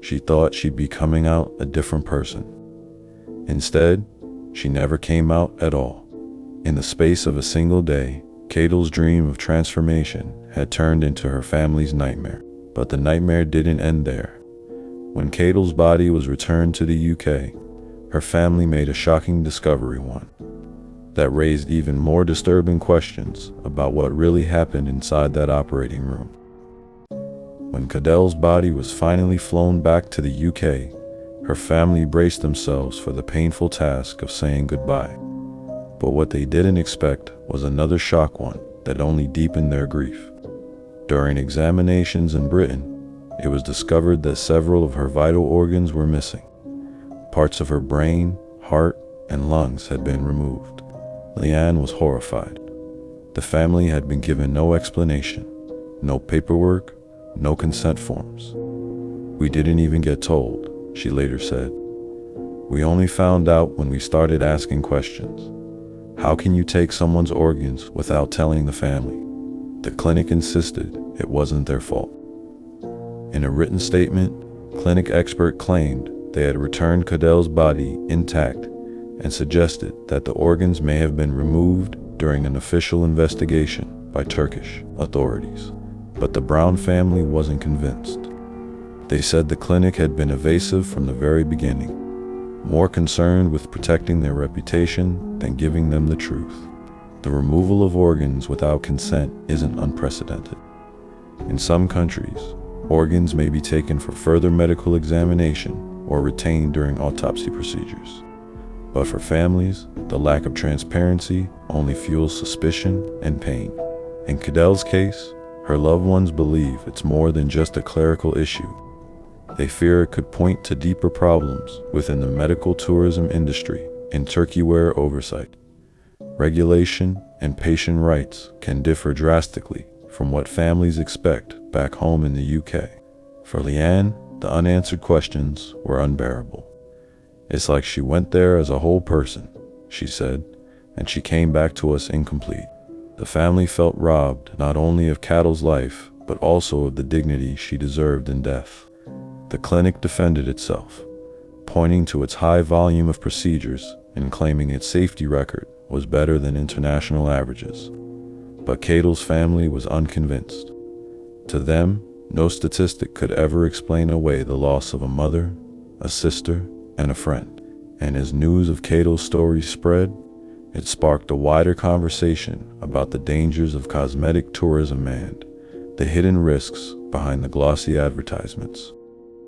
She thought she'd be coming out a different person. Instead, she never came out at all. In the space of a single day, Kaydell's dream of transformation had turned into her family's nightmare. But the nightmare didn't end there. When Kaydell's body was returned to the UK, her family made a shocking discovery, one that raised even more disturbing questions about what really happened inside that operating room. When Kaydell's body was finally flown back to the UK, her family braced themselves for the painful task of saying goodbye. But what they didn't expect was another shock, one that only deepened their grief. During examinations in Britain, it was discovered that several of her vital organs were missing. Parts of her brain, heart, and lungs had been removed. Leanne was horrified. The family had been given no explanation, no paperwork, no consent forms. "We didn't even get told," she later said. "We only found out when we started asking questions. How can you take someone's organs without telling the family?" The clinic insisted it wasn't their fault. In a written statement, clinic expert claimed they had returned Kaydell's body intact and suggested that the organs may have been removed during an official investigation by Turkish authorities. But the Brown family wasn't convinced. They said the clinic had been evasive from the very beginning, more concerned with protecting their reputation than giving them the truth. The removal of organs without consent isn't unprecedented. In some countries, organs may be taken for further medical examination or retained during autopsy procedures. But for families, the lack of transparency only fuels suspicion and pain. In Kaydell's case, her loved ones believe it's more than just a clerical issue. They fear it could point to deeper problems within the medical tourism industry in Turkey, where oversight, regulation, and patient rights can differ drastically from what families expect back home in the UK. For Leanne, the unanswered questions were unbearable. "It's like she went there as a whole person," she said, "and she came back to us incomplete." The family felt robbed not only of Kaydell's life, but also of the dignity she deserved in death. The clinic defended itself, pointing to its high volume of procedures and claiming its safety record was better than international averages. But Kaydell's family was unconvinced. To them, no statistic could ever explain away the loss of a mother, a sister, and a friend. And as news of Kaydell's story spread, it sparked a wider conversation about the dangers of cosmetic tourism and the hidden risks behind the glossy advertisements.